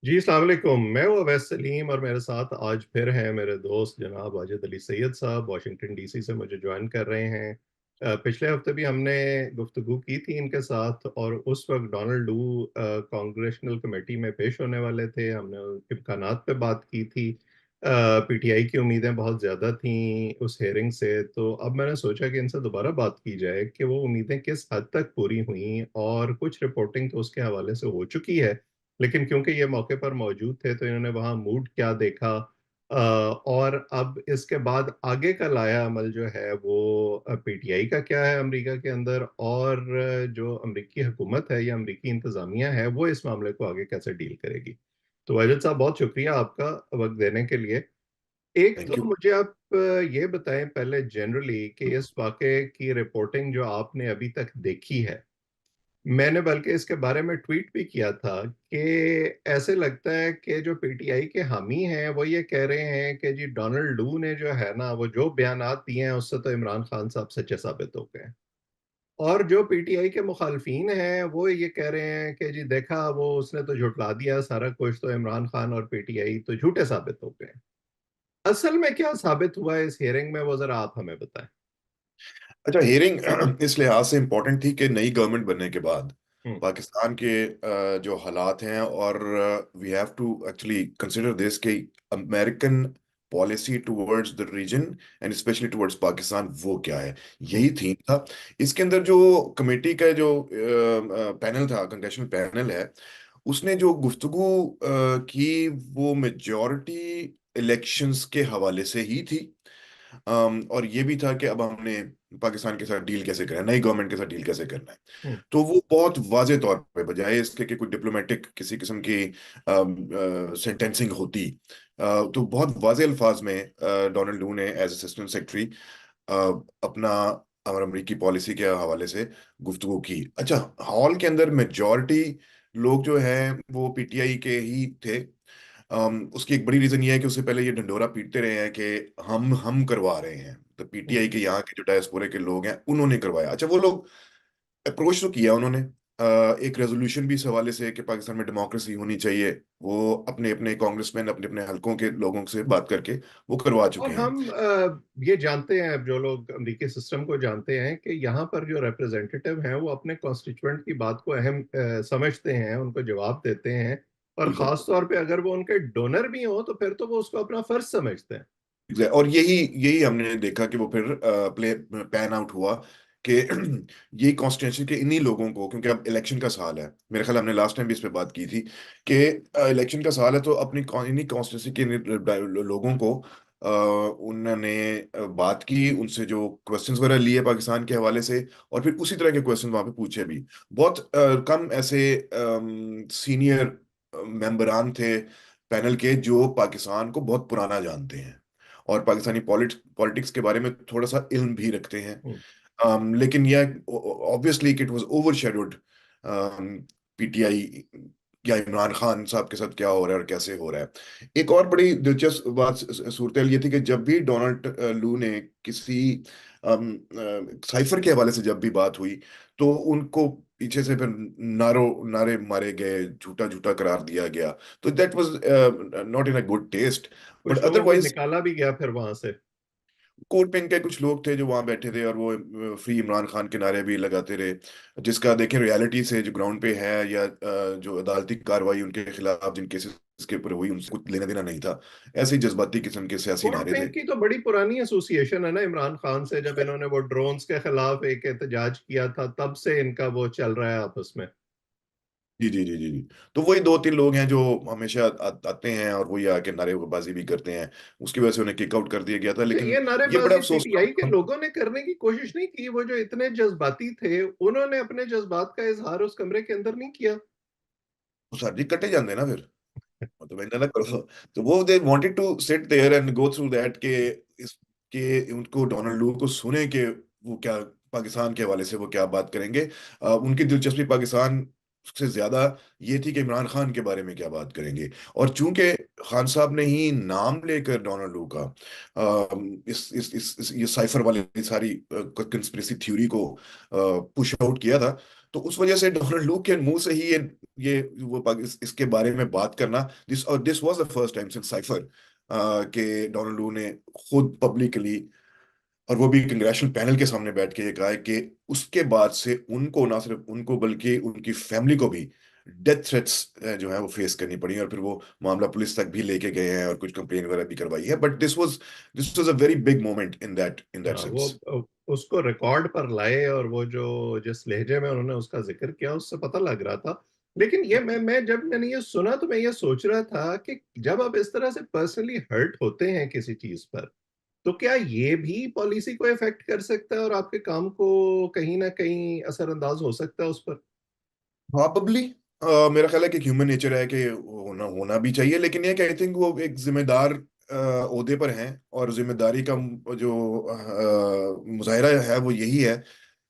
जी अस्सलाम वालेकुम। मैं हूँ अवैस सलीम और मेरे साथ आज फिर हैं मेरे दोस्त जनाब वाजिद अली सैयद साहब, वाशिंगटन डीसी से मुझे ज्वाइन कर रहे हैं। पिछले हफ्ते भी हमने गुफ्तगू की थी इनके साथ और उस वक्त डोनाल्ड लू कॉन्ग्रेशनल कमेटी में पेश होने वाले थे। हमने उनके इम्कानात पे बात की थी। पीटीआई की उम्मीदें बहुत ज़्यादा थीं उस हेयरिंग से, तो अब मैंने सोचा कि इनसे दोबारा बात की जाए कि वो उम्मीदें किस हद तक पूरी हुई, और कुछ रिपोर्टिंग तो उसके हवाले से हो चुकी है, लेकिन क्योंकि ये मौके पर मौजूद थे तो इन्होंने वहां मूड क्या देखा, और अब इसके बाद आगे का लाया अमल जो है वो पीटीआई का क्या है अमेरिका के अंदर, और जो अमेरिकी हुकूमत है या अमेरिकी इंतजामिया है वो इस मामले को आगे कैसे डील करेगी। तो वाजिद साहब, बहुत शुक्रिया आपका वक्त देने के लिए। एक थैंक तो यू। मुझे आप ये बताएं पहले जनरली कि इस वाक़े की रिपोर्टिंग जो आपने अभी तक देखी है, मैंने बल्कि इसके बारे में ट्वीट भी किया था कि ऐसे लगता है कि जो पीटीआई के हामी हैं वो ये कह रहे हैं कि जी डोनाल्ड लू ने जो है ना वो जो बयानात दिए हैं उससे तो इमरान खान साहब सच्चे साबित हो गए हैं। और जो पीटीआई के मुखालफीन हैं वो ये कह रहे हैं कि जी देखा वो उसने तो झुटला दिया सारा कुछ, तो इमरान खान और पीटीआई तो झूठे साबित हो गए। असल में क्या साबित हुआ है इस हियरिंग में, वो जरा आप हमें बताएं। अच्छा, हियरिंग इस लिहाज से इम्पोर्टेंट थी कि नई गवर्नमेंट बनने के बाद हम्म। पाकिस्तान के जो हालात हैं, और we have to actually consider this कि American policy towards the region and especially towards Pakistan वो क्या है। हम्म। यही थीम था। इसके अंदर जो कमेटी का जो पैनल था, कंग्रेशनल पैनल है, उसने जो गुफ्तगू की वो मेजॉरिटी इलेक्शंस के हवाले से ही थी। और ये भी था कि अब हमने पाकिस्तान के साथ डील कैसे करना है, नई गवर्नमेंट के साथ डील कैसे करना है। हम्म। तो वो बहुत वाजे तौर पे, बजाय इसके कि कोई डिप्लोमेटिक किसी किस्म की सेंटेंसिंग होती, तो बहुत वाजे अल्फाज में डोनाल्ड लू ने एज असिस्टेंट सेक्रेटरी अपना और अमरीकी पॉलिसी के हवाले से गुफ्तगू की। अच्छा, हॉल के अंदर मेजॉरिटी लोग जो हैं वो पीटीआई के ही थे। उसकी एक बड़ी रीजन ये है कि उससे पहले ये ढंडोरा पीटते रहे हैं कि हम करवा रहे हैं, तो हम्म। पीटीआई के यहाँ के जो डायस्पोरे के लोग हैं उन्होंने करवाया। अच्छा, वो लोग अप्रोच तो किया उन्होंने, एक रेजोल्यूशन भी इस हवाले से कि पाकिस्तान में डेमोक्रेसी होनी चाहिए, वो अपने अपने कांग्रेसमैन अपने अपने हलकों के लोगों से बात करके वो करवा और चुके हैं। हम ये जानते हैं, अब जो लोग अमेरिकी सिस्टम को जानते हैं, कि यहाँ पर जो रिप्रेजेंटेटिव हैं वो अपने कॉन्स्टिट्यूएंट की बात को अहम समझते हैं, उनको जवाब देते हैं, और बिल्कुल। ख़ास तौर पे अगर वो उनके डोनर भी हों तो फिर तो वो उसको अपना फर्ज समझते हैं। और यही यही हमने देखा कि वो फिर प्ले पैन आउट हुआ कि यही कॉन्स्टिट्यूंसी के इन्हीं लोगों को, क्योंकि अब इलेक्शन का साल है, मेरे ख्याल हमने लास्ट टाइम भी इस पे बात की थी कि इलेक्शन का साल है, तो अपनी इन्हीं कॉन्स्टिट्यूंसी के लोगों को उन्होंने बात की, उनसे जो क्वेश्चंस वगैरह लिए पाकिस्तान के हवाले से, और फिर उसी तरह के क्वेश्चन वहां पे पूछे भी। बहुत कम ऐसे सीनियर मेंबरान थे पैनल के जो पाकिस्तान को बहुत पुराना जानते हैं और पाकिस्तानी पॉलिटिक्स के बारे में थोड़ा सा इल्म भी रखते हैं। हम्म। लेकिन यह obviously it was overshadowed PTI या इमरान खान साहब के साथ क्या हो रहा है और कैसे हो रहा है। एक और बड़ी दिलचस्प बात सूरत ये थी कि जब भी डोनाल्ड लू ने किसी साइफर के हवाले से जब भी बात हुई, तो उनको पीछे से फिर नारे मारे गए, झूठा झूठा करार दिया गया। तो that was not in a good test. But कुछ लोगों को अदरवाइज निकाला भी गया फिर वहां से। कोर्ट में इनके कुछ लोग थे जो वहां बैठे थे और वो फ्री इमरान खान के नारे भी लगाते रहे, जिसका देखें रियलिटी से जो ग्राउंड पे है, या जो अदालती कार्रवाई उनके खिलाफ जिन केसेस के ऊपर हुई उनसे कुछ लेना देना नहीं था। ऐसे ही जज्बाती किस्म के सियासी कोर्ट नारे थे। बैंक की तो बड़ी पुरानी एसोसिएशन है ना इमरान खान से, जब इन्होंने वो ड्रोन्स के खिलाफ एक एहतजाज किया था तब से इनका वो चल रहा है आपस में। जी जी जी जी जी। तो वही दो तीन लोग हैं जो हमेशा आते हैं और वही आके नारेबाजी भी करते हैं। उसकी वजह से उन्हें किक आउट कर दिया गया था, अच्छा, लेकिन ये ये बड़ा नारेबाजी अफसोस पीटीआई के था। लोगों ने करने की कोशिश नहीं की? वो जो इतने जज्बाती थे उन्होंने अपने जज्बात का इजहार उस कमरे के अंदर नहीं किया? वो सर जी कटे जाते ना फिर, तो मैंने ना करो। तो वो they wanted to sit there and go through that के इस के उनको डोनाल्ड लू को सुने कि वो क्या पाकिस्तान के हवाले से वो क्या बात करेंगे। उनकी दिलचस्पी पाकिस्तान से ज्यादा ये थी कि इमरान खान के बारे में क्या बात करेंगे। और चूंकि खान साहब ने ही नाम लेकर डोनाल्ड लू का ये साइफर वाली सारी कंस्पिरेसी थ्योरी को पुश आउट किया था, तो उस वजह से डोनाल्ड लू के मुंह से ही ये इसके बारे में बात करना, this was the first time since cipher कि डोनाल्ड लू ने खुद पब्लिकली, और वो भी कंग्रेशनल पैनल के सामने बैठ के ये कहा है कि उसके बाद से उनको, ना सिर्फ उनको बल्कि उनकी फैमिली को भी डेथ थ्रेट्स जो है वो फेस करनी पड़ी, और फिर वो मामला पुलिस तक भी लेके गए हैं और कुछ कंप्लेन वगैरह भी करवाई है। But this was a very big moment in that हाँ, वो सेंस। उसको रिकॉर्ड पर लाए, और वो जो जिस लहजे में उन्होंने उसका जिक्र किया उससे पता लग रहा था। लेकिन ये मैं जब मैंने ये सुना तो मैं ये सोच रहा था कि जब आप इस तरह से पर्सनली हर्ट होते हैं किसी चीज पर, तो क्या ये भी पॉलिसी को इफेक्ट कर सकता है और आपके काम को कहीं ना कहीं असरअंदाज हो सकता है उस पर? प्रॉबली मेरा ख्याल है कि ह्यूमन नेचर है कि होना होना भी चाहिए, लेकिन ये कि आई थिंक वो एक जिम्मेदार ओहदे पर हैं, और जिम्मेदारी का जो मुजाहिरा है वो यही है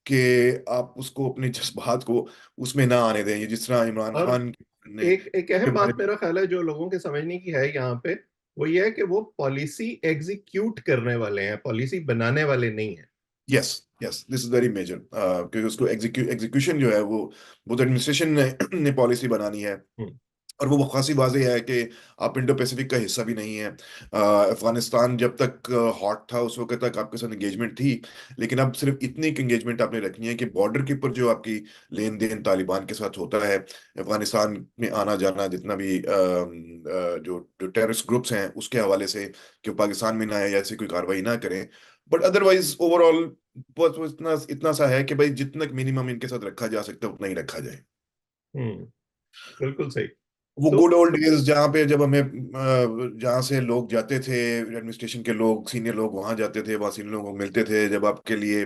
कि आप उसको, अपने जज्बात को उसमें ना आने दें। ये जिस तरह इमरान और खान ने एक एक के अहम बारे बात मेरा ख्याल है जो लोगों के समझने की है यहाँ पे, वो ये है कि वो पॉलिसी एग्जीक्यूट करने वाले हैं, पॉलिसी बनाने वाले नहीं है। Yes, yes, this is very major, क्योंकि उसको एग्जीक्यूशन जो है वो तो एडमिनिस्ट्रेशन ने पॉलिसी बनानी है। हम्म। और वो खासी वाज़ेह है कि आप इंडो पैसिफिक का हिस्सा भी नहीं है। अफगानिस्तान जब तक हॉट था उस वक्त तक आपके साथ एंगेजमेंट थी, लेकिन अब सिर्फ इतनी एंगेजमेंट आपने रखनी है कि बॉर्डर के ऊपर जो आपकी लेन देन तालिबान के साथ होता है, अफगानिस्तान में आना जाना जितना भी जो जो टेररिस्ट ग्रुप्स हैं उसके हवाले से, कि वो पाकिस्तान में ना आए या ऐसी कोई कार्रवाई ना करें। बट अदरवाइज ओवरऑल बस वो इतना इतना सा है कि भाई जितना मिनिमम इनके साथ रखा जा सकता है उतना ही रखा जाए। हम्म। बिल्कुल सही। वो तो गुड ओल्ड डेज जहाँ पे जब हमें जहाँ से लोग जाते थे, एडमिनिस्ट्रेशन के लोग, सीनियर लोग वहां जाते थे, वहाँ सीनियर लोगों को मिलते थे, जब आपके लिए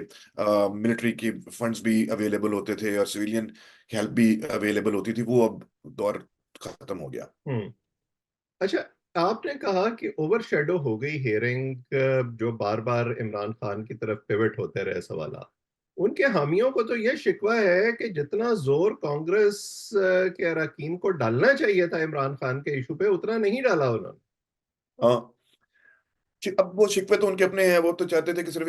मिलिट्री की फंड्स भी अवेलेबल होते थे और सिविलियन हेल्प भी अवेलेबल होती थी, वो अब दौर खत्म हो गया। हम्म। अच्छा, आपने कहा कि ओवर शेडो हो गई हियरिंग, जो बार बार इमरान खान की तरफ पिवट होते रहे सवाल। उनके हामियों को तो यह शिकवा है कि जितना जोर कांग्रेस के अरकान को डालना चाहिए था इमरान खान के इशू पे, उतना नहीं डाला उन्होंने। हाँ, अब वो शिकवे तो उनके अपने हैं। वो तो चाहते थे कि सिर्फ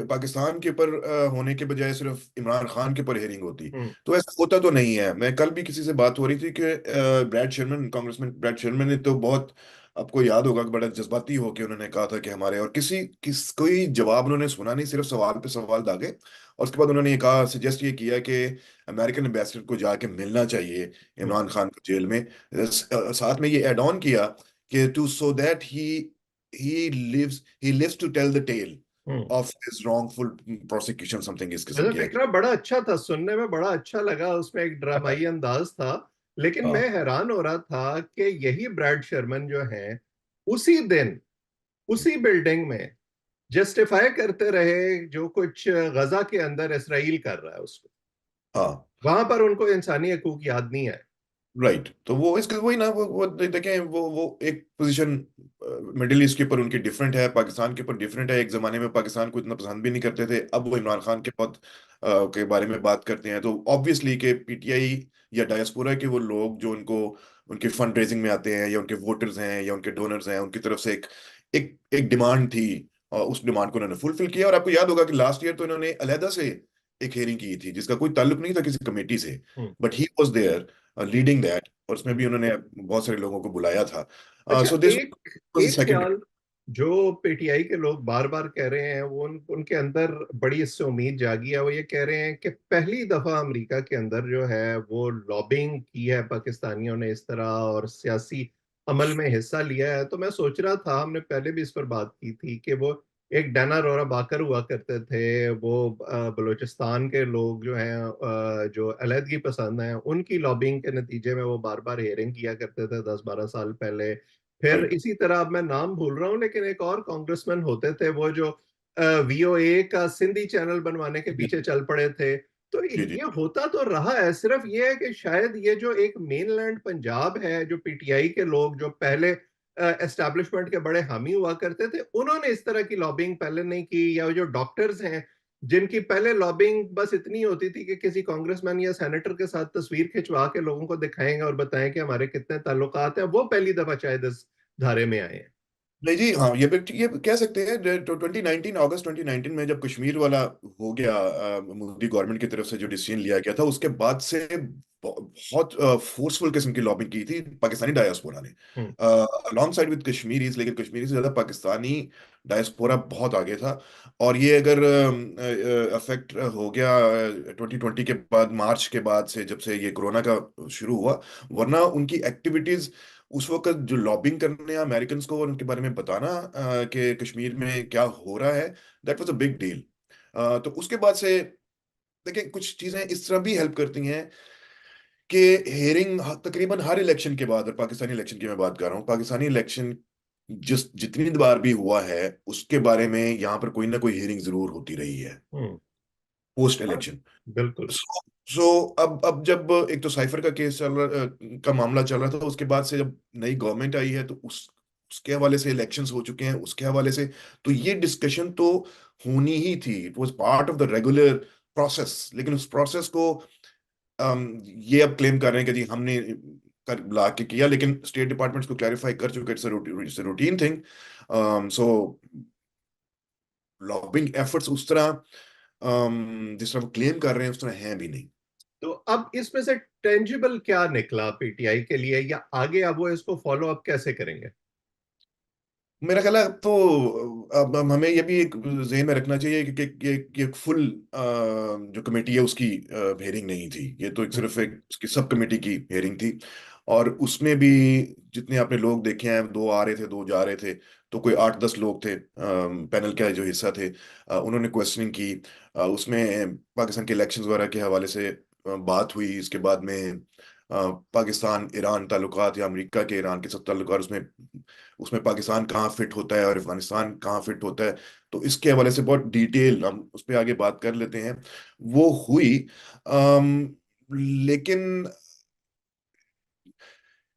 पाकिस्तान के ऊपर होने के बजाय सिर्फ इमरान खान के ऊपर हेयरिंग होती। हम्म। तो ऐसा होता तो नहीं है। मैं कल भी किसी से बात हो रही थी कि Brad Sherman, congressman Brad Sherman ने तो बहुत, आपको याद होगा कि बड़ा जज्बाती होकर उन्होंने कहा था कि हमारे, और कोई जवाब उन्होंने सुना नहीं, सिर्फ सवाल पे सवाल दागे। और उसके बाद उन्होंने ये कहा, सजेस्ट ये किया कि अमेरिकन एम्बेसडर को जाके मिलना चाहिए हम्म। इमरान खान को जेल में। साथ में ये एड ऑन किया कि to so that he lives to tell the tale hmm. of his wrongful prosecution, something इस किस्म वैसे की है। फिक्रा बड़ा अच्छा था, सुनने में बड़ा अच्छा लगा, उसमें एक ड्रामाई अंदाज था। लेकिन हाँ, मैं हैरान हो रहा था कि यही ब्रैड शर्मन जो है, उसी दिन उसी बिल्डिंग में जस्टिफाई करते रहे जो कुछ गजा के अंदर इसराइल कर रहा है उसको। हाँ, वहां पर उनको इंसानी हकूक याद नहीं है। राइट। तो वो इसके वही ना, वो देखें, वो एक पोजीशन मिडिल ईस्ट के ऊपर उनकी डिफरेंट है, पाकिस्तान के ऊपर डिफरेंट है। एक जमाने में पाकिस्तान को इतना पसंद भी नहीं करते थे, अब वो इमरान खान के बहुत के बारे में बात करते हैं। तो ऑब्वियसली के पीटीआई या डायस्पोरा के वो लोग जो उनको, उनके फंड रेजिंग में आते हैं, या उनके वोटर्स हैं या उनके डोनर्स हैं, उनकी तरफ से एक एक डिमांड थी, और उस डिमांड को उन्होंने फुलफिल किया। और आपको याद होगा कि लास्ट ईयर तो इन्होंने अलहदा से एक हेयरिंग की थी जिसका कोई ताल्लुक नहीं था किसी कमेटी से, hmm. But he was there leading that, और उसमें हम्म। भी उन्होंने बहुत सारे लोगों को बुलाया था। अच्छा, सो दिस एक वाज एक सेकंड। ख्याल जो पीटीआई के लोग बार बार कह रहे हैं, वो उनके अंदर बड़ी इससे उम्मीद जागी है। वो ये कह रहे हैं कि पहली दफा अमेरिका के अंदर जो है वो लॉबिंग की है पाकिस्तानियों ने इस तरह, और सियासी अमल में हिस्सा लिया है। तो मैं सोच रहा था, हमने पहले भी इस पर बात की थी, कि वो एक डैना रोरा बाकर हुआ करते थे, वो बलूचिस्तान के लोग जो हैं, जो अलहदगी पसंद हैं, उनकी लॉबिंग के नतीजे में वो बार बार हेयरिंग किया करते थे 10-12 साल पहले। फिर राइट। इसी तरह, अब मैं नाम भूल रहा हूँ, लेकिन एक और कांग्रेसमैन होते थे वो जो वीओए का सिंधी चैनल बनवाने के जी, पीछे चल पड़े थे। तो जी, जी, ये होता तो रहा है, सिर्फ ये है कि शायद ये जो एक मेनलैंड पंजाब है, जो पीटीआई के लोग जो पहले एस्टैब्लिशमेंट के बड़े हामी हुआ करते थे, उन्होंने इस तरह की लॉबिंग पहले नहीं की, या जो डॉक्टर्स हैं जिनकी पहले लॉबिंग बस इतनी होती थी कि किसी कांग्रेसमैन या सेनेटर के साथ तस्वीर खिंचवा के लोगों को दिखाएंगे और बताएं कि हमारे कितने ताल्लुकात हैं, वो पहली दफा शायद इस धारे में आए हैं। नहीं जी, हाँ, ये कह सकते हैं। 2019, अगस्त 2019 में जब कश्मीर वाला हो गया, मोदी गवर्नमेंट की तरफ से जो डिसीजन लिया गया था, उसके बाद से बहुत फोर्सफुल किस्म की लॉबिंग की थी पाकिस्तानी डायस्पोरा ने, hmm. Alongside with Kashmiris. लेकिन कश्मीरी से ज्यादा पाकिस्तानी डायस्पोरा बहुत आगे था। और ये अगर अफेक्ट हो गया 2020 के बाद, मार्च के बाद से, जब से ये कोरोना का शुरू हुआ, वरना उनकी एक्टिविटीज उस वक्त जो लॉबिंग करने अमेरिकन को और उनके बारे में बताना कि कश्मीर में क्या हो रहा है, that was a big deal. तो उसके बाद से देखिए, कुछ चीजें इस तरह भी हेल्प करती हैं कि हेयरिंग तकरीबन हर इलेक्शन के बाद, और पाकिस्तानी इलेक्शन की मैं बात कर रहा हूँ, पाकिस्तानी इलेक्शन जितनी बार भी हुआ है, उसके बारे में यहाँ पर कोई ना कोई हियरिंग जरूर होती रही है हम्म। पोस्ट हाँ, इलेक्शन। बिल्कुल। सो अब जब एक तो साइफर का केस चल रहा का मामला चल रहा था, उसके बाद से जब नई गवर्नमेंट आई है, तो उसके हवाले से इलेक्शंस हो चुके हैं, उसके हवाले से तो ये डिस्कशन तो होनी ही थी। It was part of the regular process. लेकिन उस प्रोसेस को ये अब क्लेम कर रहे हैं कि जी हमने कर ला के किया, लेकिन स्टेट डिपार्टमेंट्स को क्लैरिफाई कर चुके, it's a routine thing. So lobbying efforts उस तरह जिस तरह वो क्लेम कर रहे हैं, उस तरह है भी नहीं। तो अब इसमें से टेंजिबल क्या निकला पीटीआई के लिए, या आगे अब वो इसको फॉलो अप कैसे करेंगे? मेरा ख्याल है, तो अब हमें ये भी एक जहन में रखना चाहिए कि ये एक फुल जो कमेटी है उसकी हेयरिंग नहीं थी। ये तो एक हम्म। सिर्फ एक उसकी सब कमेटी की हेयरिंग थी। और उसमें भी जितने आपने लोग देखे हैं, दो आ रहे थे, दो जा रहे थे, तो कोई 8-10 लोग थे पैनल का जो हिस्सा थे। उन्होंने क्वेश्चनिंग की। उसमें पाकिस्तान के इलेक्शंस वगैरह के हवाले से बात हुई। इसके बाद में पाकिस्तान ईरान ताल्लुकात, या अमेरिका के ईरान के सब ताल्लुकात, उसमें उसमें पाकिस्तान कहाँ फिट होता है और अफगानिस्तान कहाँ फिट होता है, तो इसके हवाले से बहुत डिटेल हम उस पर आगे बात कर लेते हैं। वो हुई। लेकिन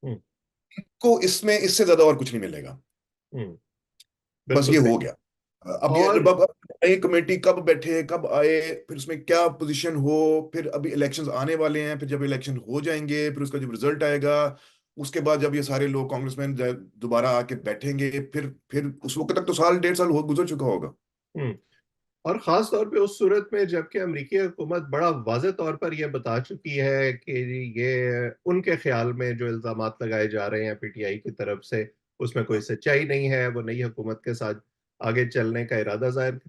हम्म। को इसमें इससे ज्यादा और कुछ नहीं मिलेगा। हम्म। बस बिल्कुल ये सही। हो गया। अब ये और अब नई कमेटी कब बैठे, कब आए, फिर उसमें क्या पोजीशन हो, फिर अभी इलेक्शंस आने वाले हैं, फिर जब इलेक्शन हो जाएंगे, फिर उसका जब रिजल्ट आएगा, उसके बाद जब ये सारे लोग कांग्रेसमैन दोबारा आके बैठेंगे, फिर उस वक्त तक तो साल 1.5 साल हो गुजर चुका होगा। हम्म। और खास तौर पे उस सूरत में जबकि अमेरिकी हुकूमत बड़ा वाज़ेह तौर पर यह बता चुकी है कि ये उनके ख्याल में जो इल्जामात लगाए जा रहे हैं पीटीआई की तरफ से, उसमें कोई सच्चाई नहीं है। वो नई हुकूमत के साथ आगे चलने का इरादा जाहिर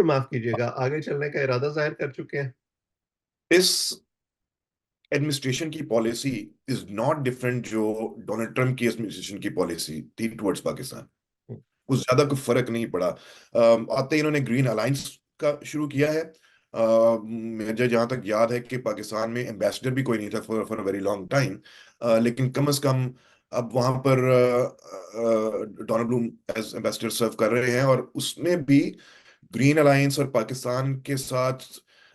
माफ कीजिएगा, आगे चलने का इरादा जाहिर कर चुके हैं। इस एडमिनिस्ट्रेशन की पॉलिसी इज नॉट डिफरेंट जो डोनाल्ड ट्रंप की एडमिनिस्ट्रेशन की पॉलिसी थी टुवर्ड्स पाकिस्तान। कुछ ज्यादा कोई फर्क नहीं पड़ा। आते ही इन्होंने ग्रीन अलायंस का शुरू किया है। मुझे जहां तक याद है कि पाकिस्तान में एम्बेसडर भी कोई नहीं था for a very long time. लेकिन कम से कम अब वहां पर डोनाल्ड ब्लूम एज एम्बेसडर सर्व कर रहे हैं। और उसमें भी ग्रीन अलायंस और पाकिस्तान के साथ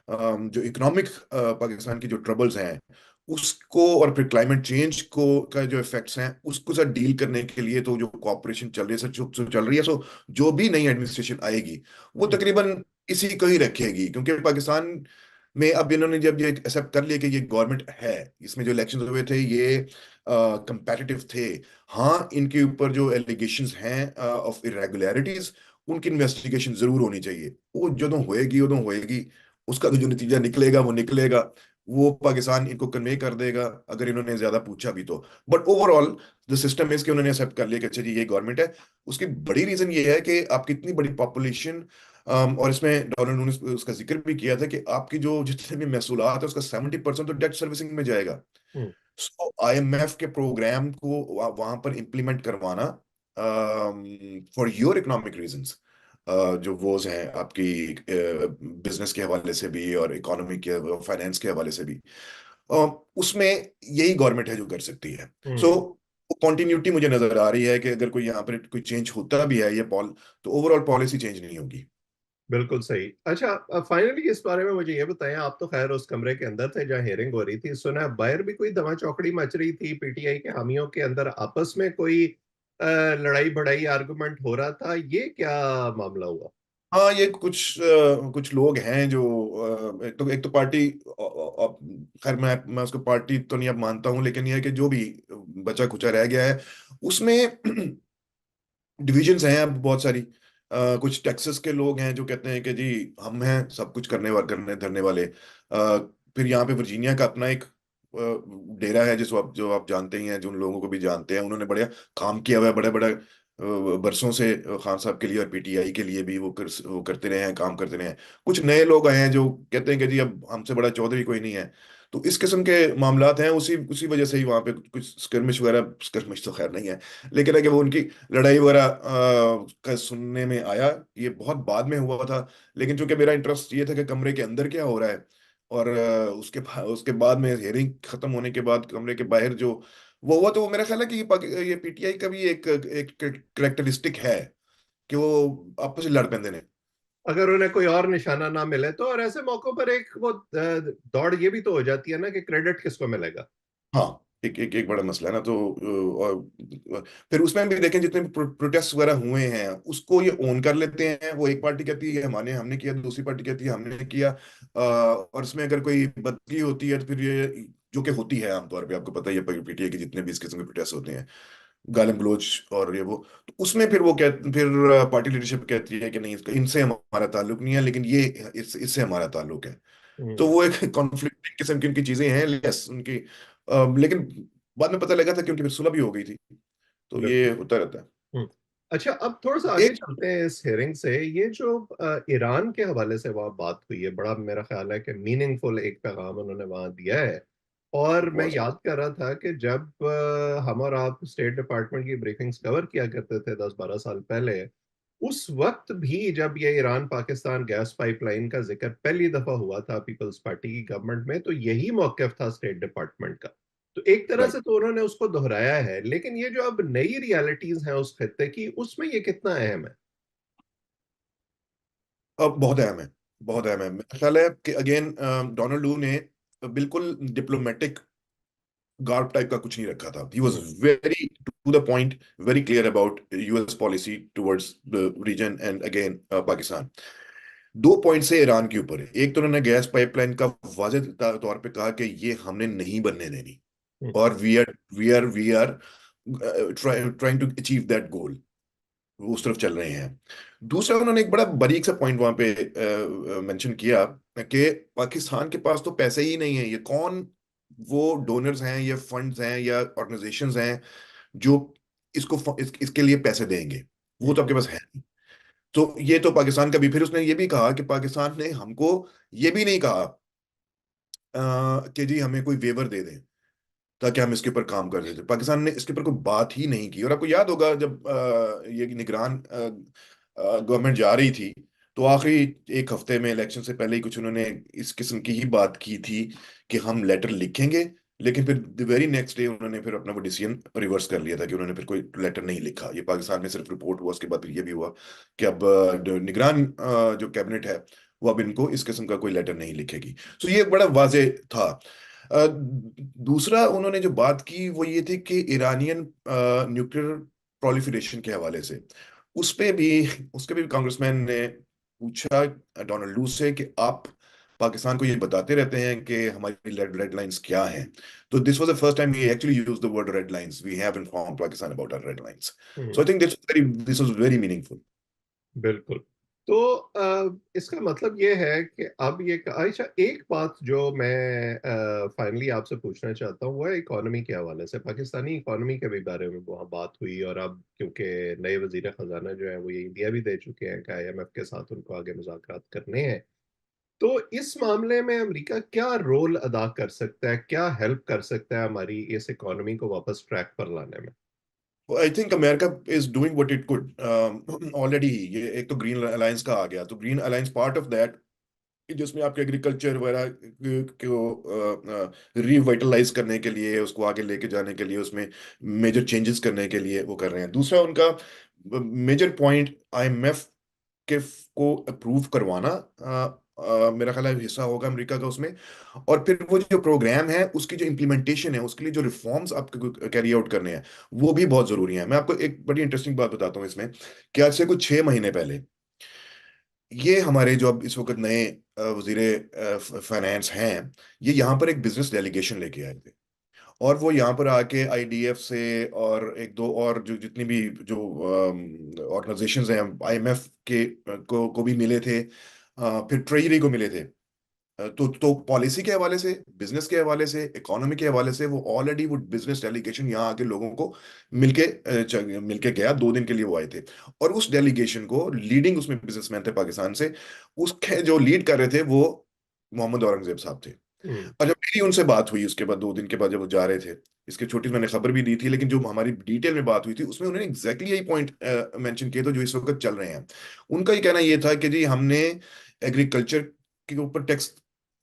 जो इकोनॉमिक पाकिस्तान की जो ट्रबल्स हैं उसको, और फिर क्लाइमेट चेंज को का जो इफेक्ट्स हैं उसको साथ डील करने के लिए, तो जो कॉपरेशन चल रही है, जो चल रही है, सो जो भी नई एडमिनिस्ट्रेशन आएगी वो हम्म। तकरीबन इसी को ही रखेगी। क्योंकि पाकिस्तान में अब इन्होंने जब ये एक्सेप्ट कर लिया कि ये गवर्नमेंट है, इसमें जो इलेक्शन हुए थे ये कंपेटिटिव थे। हाँ, इनके ऊपर जो एलिगेशंस हैं ऑफ इरेगुलरिटीज, उनकी इन्वेस्टिगेशन जरूर होनी चाहिए। वो ਜਦੋਂ होएगी उਦੋਂ होएगी, उसका तो जो नतीजा निकलेगा वो निकलेगा। वो पाकिस्तान इनको कन्वे कर देगा अगर इन्होंने ज्यादा पूछा भी तो। But overall the system is कि उन्होंने एक्सेप्ट कर लिया कि अच्छा जी ये गवर्नमेंट है। उसकी बड़ी रीजन ये है कि आपकी इतनी बड़ी पॉपुलेशन, और इसमें डोनाल्ड ने उसका जिक्र भी किया था कि आपकी जो जितने भी महसूलात है उसका 70% तो डेट सर्विसिंग में जाएगा। हम्म। सो आईएमएफ के प्रोग्राम को वहां पर इंप्लीमेंट करवाना फॉर योर इकोनॉमिक रीजंस, जो वोज हैं आपकी बिजनेस के हवाले से भी और इकोनॉमी के फाइनेंस के हवाले से भी, उसमें यही गवर्नमेंट है जो कर सकती है। सो हम्म। कॉन्टिन्यूटी मुझे नजर आ रही है कि अगर कोई यहाँ पर कोई चेंज होता भी है, ये पॉल तो ओवरऑल पॉलिसी चेंज नहीं होगी। बिल्कुल सही। अच्छा, फाइनली इस बारे में मुझे ये बताएं, आप तो खैर उस कमरे के अंदर थे जहाँ हियरिंग हो रही थी, सुना है बाहर भी कोई दमा चौकड़ी मच रही थी पीटीआई के हामियों के अंदर, आपस में कोई लड़ाई बड़ाई आर्गुमेंट हो रहा था, ये क्या मामला हुआ? हाँ, ये कुछ लोग हैं जो एक तो पार्टी, खैर मैं उसको पार्टी तो नहीं अब मानता हूँ, लेकिन ये है कि जो भी बचा कुचा रह गया है उसमें डिविजन्स हैं अब बहुत सारी। कुछ टेक्सास के लोग हैं जो कहते हैं कि जी हम हैं सब कुछ करने धरने वाले। फिर यहाँ पे वर्जीनिया का अपना एक डेरा है, जिसको आप जो आप जानते ही हैं, जो उन लोगों को भी जानते हैं, उन्होंने बड़ा काम किया हुआ है, बड़े बड़े बरसों से खान साहब के लिए और पीटीआई के लिए भी वो करते रहे हैं, काम करते रहे हैं। कुछ नए लोग आए हैं जो कहते हैं कि जी अब हमसे बड़ा चौधरी कोई नहीं है। तो इस किस्म के मामलात हैं, उसी उसी वजह से ही वहाँ पे कुछ स्कर्मिश वगैरह, स्कर्मिश तो खैर नहीं है, लेकिन है कि वो उनकी लड़ाई वगैरह का सुनने में आया। ये बहुत बाद में हुआ था, लेकिन चूंकि मेरा इंटरेस्ट ये था कि कमरे के अंदर क्या हो रहा है, और उसके बाद में हियरिंग खत्म होने के बाद कमरे के बाहर जो वो हुआ, तो वो मेरा ख्याल है कि ये पीटीआई का भी एक करेक्टरिस्टिक है कि वो आपस में लड़ पैंदे ने। अगर उन्हें कोई और निशाना ना मिले तो, और ऐसे मौकों पर एक वो दौड़ ये भी तो हो जाती है ना कि क्रेडिट किसको मिलेगा। हाँ, एक बड़ा मसला है ना। तो फिर उसमें भी देखें, जितने भी प्रोटेस्ट वगैरह हुए हैं उसको ये ओन कर लेते हैं। वो एक पार्टी कहती है ये हमारे हमने किया, दूसरी पार्टी कहती है हमने किया। और इसमें अगर कोई बदली होती है तो फिर ये, जो कि होती है आमतौर पे, आपको पता ही है पीटीए के जितने भी इस किस्म के प्रोटेस्ट होते हैं, गालिम गलौज और ये वो, तो उसमें फिर पार्टी लीडरशिप कहती है कि नहीं, इनसे हमारा ताल्लुक नहीं है, लेकिन ये इससे हमारा ताल्लुक है। तो हम्म। वो एक कॉन्फ्लिक्टिंग किस्म की उनकी चीजें हैं, लेस उनकी। लेकिन बाद में पता लगा था कि उनकी फिर सुलह भी हो गई थी। तो ये बिल्कुल। होता रहता है। हम्म। अच्छा, अब थोड़ा सा आगे एक चलते हैं इस हेयरिंग से। ये जो ईरान के हवाले से वहाँ बात हुई है, बड़ा मेरा ख्याल है कि मीनिंगफुल एक पैगाम उन्होंने वहाँ दिया है। और मैं बहुत ज्यादा। याद कर रहा था कि जब हम और आप स्टेट डिपार्टमेंट की ब्रीफिंग्स कवर किया करते थे 10-12 साल पहले, उस वक्त भी जब ये ईरान पाकिस्तान गैस पाइपलाइन का जिक्र पहली दफा हुआ था पीपल्स पार्टी की गवर्नमेंट में, तो यही मौकफ था स्टेट डिपार्टमेंट का। तो एक तरह से राइट। तो उन्होंने उसको दोहराया है, लेकिन ये जो अब नई रियलिटीज हैं उस खत्ते की, उसमें ये कितना अहम है? अब बहुत अहम है, बहुत अहम है। मेरा ख्याल है कि अगेन डोनाल्ड लू ने बिल्कुल डिप्लोमेटिक गार्ड टाइप का कुछ नहीं रखा था। He was hmm. Very to the point, very clear about US policy towards the region and again Pakistan. दो पॉइंट से ईरान के ऊपर है। एक तो उन्होंने गैस पाइपलाइन का वाज़ेह तौर पे कहा कि ये हमने नहीं बनने देनी, हम्म। और we are trying to achieve that goal, वो उस तरफ चल रहे हैं। दूसरा, उन्होंने एक बड़ा बारीक सा पॉइंट वहां पे मेंशन किया कि पाकिस्तान के पास तो पैसे ही नहीं है। ये कौन वो डोनर्स हैं, ये फंड्स हैं या ऑर्गेनाइजेशंस हैं जो इसके लिए पैसे देंगे, वो हम्म। तो आपके पास है नहीं। तो ये तो पाकिस्तान का भी, फिर उसने ये भी कहा कि पाकिस्तान ने हमको ये भी नहीं कहा कि जी हमें कोई वेवर दे दें ताकि हम इसके ऊपर काम कर देते। पाकिस्तान ने इसके ऊपर कोई बात ही नहीं की। और आपको याद होगा जब ये निगरान गवर्नमेंट जा रही थी, तो आखिरी एक हफ्ते में इलेक्शन से पहले ही कुछ उन्होंने इस किस्म की ही बात की थी कि हम लेटर लिखेंगे। लेकिन फिर द वेरी नेक्स्ट डे उन्होंने फिर अपना वो डिसीजन रिवर्स कर लिया था कि उन्होंने फिर कोई लेटर नहीं लिखा। ये पाकिस्तान में सिर्फ रिपोर्ट हुआ, उसके बाद फिर ये भी हुआ कि अब जो निगरान जो कैबिनेट है वो अब इनको इस किस्म का कोई लेटर नहीं लिखेगी। तो ये बड़ा वाजे था। दूसरा उन्होंने जो बात की वो ये थी कि ईरानियन न्यूक्लियर प्रोलिफरेशन के हवाले से, उस पे भी उसके भी कांग्रेसमैन ने पूछा डोनाल्ड लू से कि आप पाकिस्तान को ये बताते रहते हैं कि हमारी रेड लाइंस क्या हैं। तो this was the first time he actually used the word red lines, we have informed Pakistan about our red lines. So I hmm. Think this was very meaningful. बिल्कुल। तो इसका मतलब ये है कि अब ये, अच्छा, एक बात जो मैं फाइनली आपसे पूछना चाहता हूँ वो है इकोनॉमी के हवाले से। पाकिस्तानी इकोनॉमी के भी बारे में वहाँ बात हुई, और अब क्योंकि नए वजीर खजाना जो है वो ये इंडिया भी दे चुके हैं कि आईएमएफ के साथ उनको आगे मुज़ाकरात करने हैं। तो इस मामले में अमेरिका क्या रोल अदा कर सकता है, क्या हेल्प कर सकता है हमारी इस इकोनॉमी को वापस ट्रैक पर लाने में? I think America is doing what it could already. ये एक तो ग्रीन अलायंस का आ गया, तो green alliance part of that, जिसमें आपके एग्रीकल्चर वगैरह को रिवाइटलाइज करने के लिए, उसको आगे लेके जाने के लिए, उसमें मेजर चेंजेस करने के लिए वो कर रहे हैं। दूसरा उनका मेजर पॉइंट आईएमएफ के को अप्रूव करवाना, मेरा ख्याल है हिस्सा होगा अमेरिका का उसमें। और फिर वो जो प्रोग्राम है उसकी जो इम्प्लीमेंटेशन है, उसके लिए जो रिफॉर्म्स आपको कैरी आउट करने हैं, वो भी बहुत जरूरी है। मैं आपको एक बड़ी इंटरेस्टिंग बात बताता हूँ इसमें, कि आज से कुछ 6 महीने पहले ये हमारे जो अब इस वक्त नए वजीरे फाइनेंस हैं, ये यहाँ पर एक बिजनेस डेलीगेशन लेके आए थे। और वो यहाँ पर आके आईडीएफ से और एक दो और जो जितनी भी जो ऑर्गेनाइजेशंस हैं, आईएमएफ के को भी मिले थे, फिर ट्रेजरी को मिले थे। तो पॉलिसी के हवाले से, बिजनेस के हवाले से, इकोनॉमी के हवाले से वो ऑलरेडी वो बिजनेस डेलीगेशन यहाँ आके लोगों को मिलके गया। 2 दिन के लिए वो आए थे। और उस डेलीगेशन को लीडिंग, उसमें बिजनेसमैन थे पाकिस्तान से, उसके जो लीड कर रहे थे वो मोहम्मद औरंगजेब साहब थे। हम्म। और जब मेरी उनसे बात हुई उसके बाद, 2 दिन के बाद जब वो जा रहे थे, इसके छोटी मैंने खबर भी दी थी, लेकिन जो हमारी डिटेल में बात हुई थी उसमें उन्होंने एग्जैक्टली यही पॉइंट मेंशन किए थे जो इस वक्त चल रहे हैं। उनका ही कहना ये था कि जी हमने एग्रीकल्चर के ऊपर टैक्स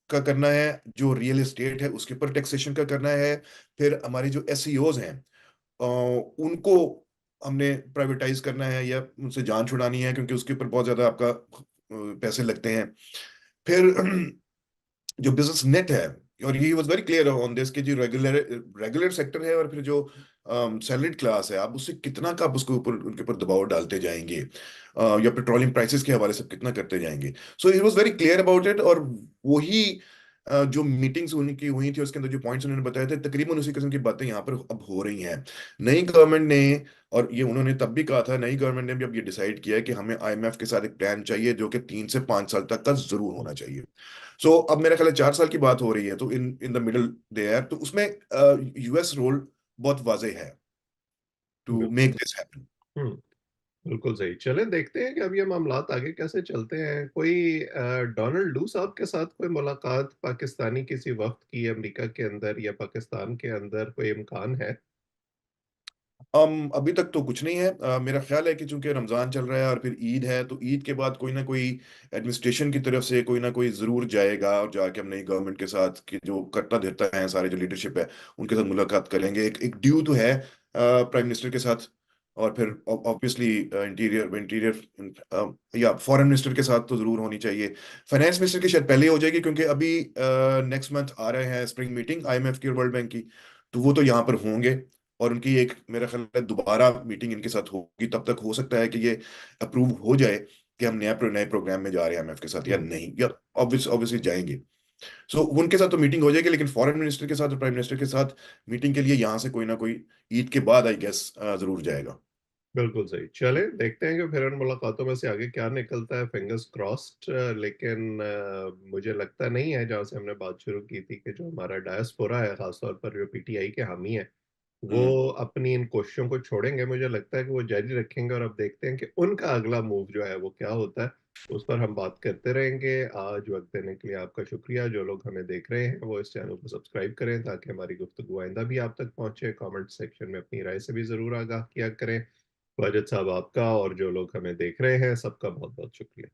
का करना है, जो रियल एस्टेट है उसके ऊपर टैक्सेशन का करना है, फिर हमारी जो एसईओज हैं उनको हमने प्राइवेटाइज करना है या उनसे जान छुड़ानी है, क्योंकि उसके ऊपर बहुत ज्यादा आपका पैसे लगते हैं। फिर जो बिजनेस नेट है, और ही was very clear on this कि जो रेगुलर रेगुलर सेक्टर है और फिर जो सैलरीड क्लास है, आप उससे कितना का आप उसके ऊपर उनके ऊपर दबाव डालते जाएंगे, या पेट्रोलियम प्राइसेस के हवाले से कितना करते जाएंगे। So he was very clear about it. और वही जो मीटिंग्स उनकी हुई थी उसके अंदर जो पॉइंट्स उन्होंने बताए थे, तकरीबन उसी किस्म की बातें यहाँ पर अब हो रही हैं। नई गवर्नमेंट ने, और ये उन्होंने तब भी कहा था, नई गवर्नमेंट ने भी अब ये डिसाइड किया है कि हमें आईएमएफ के साथ एक प्लान चाहिए जो कि 3 से 5 साल तक का जरूर होना चाहिए। सो अब मेरा ख्याल है 4 साल की बात हो रही है, तो इन इन द मिडल देयर, तो उसमें यूएस रोल बहुत वाजे है टू बिल्कुल मेक सही। This happen. हम्म। बिल्कुल सही। चले देखते हैं कि अब ये मामलात आगे कैसे चलते हैं। कोई डोनाल्ड लू साहब के साथ कोई मुलाकात पाकिस्तानी किसी वक्त की अमेरिका के अंदर या पाकिस्तान के अंदर कोई इम्कान है? अभी तक तो कुछ नहीं है। मेरा ख्याल है कि चूंकि रमजान चल रहा है और फिर ईद है, तो ईद के बाद कोई ना कोई एडमिनिस्ट्रेशन की तरफ से कोई ना कोई जरूर जाएगा, और जाके हम नई गवर्नमेंट के साथ की जो करता धरता है, सारे जो लीडरशिप है उनके साथ मुलाकात करेंगे। एक एक ड्यू तो है प्राइम मिनिस्टर के साथ, और फिर ऑब्वियसली इंटीरियर इंटीरियर या फॉरेन मिनिस्टर के साथ तो जरूर होनी चाहिए। फाइनेंस मिनिस्टर की शायद पहले ही हो जाएगी, क्योंकि अभी नेक्स्ट मंथ आ रहे हैं स्प्रिंग मीटिंग आईएमएफ की और वर्ल्ड बैंक की, तो वो तो यहाँ पर होंगे। और उनकी एक मेरा ख्याल है दोबारा मीटिंग इनके साथ होगी, तब तक हो सकता है कि ये अप्रूव हो जाए कि हम नए प्रोग्राम में जा रहे हैं एमएफ के साथ या हम्म। नहीं, या ऑब्वियसली जाएंगे। सो उनके साथ तो मीटिंग हो जाएगी, लेकिन फॉरेन मिनिस्टर के साथ और प्राइम मिनिस्टर के साथ मीटिंग के लिए यहाँ से कोई ना कोई ईद के बाद आई गेस जरूर जाएगा। बिल्कुल सही। चले देखते हैं कि फिर उन मुलाकातों में से आगे क्या निकलता है। Fingers crossed. लेकिन मुझे लगता नहीं है, जहाँ से हमने बात शुरू की थी, कि जो हमारा डायस्पोरा है, खासतौर पर जो पीटीआई के हामी है, वो हम्म। अपनी इन कोशिशों को छोड़ेंगे। मुझे लगता है कि वो जारी रखेंगे, और अब देखते हैं कि उनका अगला मूव जो है वो क्या होता है। उस पर हम बात करते रहेंगे। आज वक्त देने के लिए आपका शुक्रिया। जो लोग हमें देख रहे हैं वो इस चैनल को सब्सक्राइब करें, ताकि हमारी गुफ्तगू आइंदा भी आप तक पहुंचे। कमेंट सेक्शन में अपनी राय से भी ज़रूर आगाह किया करें। वाजिद साहब आपका और जो लोग हमें देख रहे हैं सबका बहुत बहुत शुक्रिया।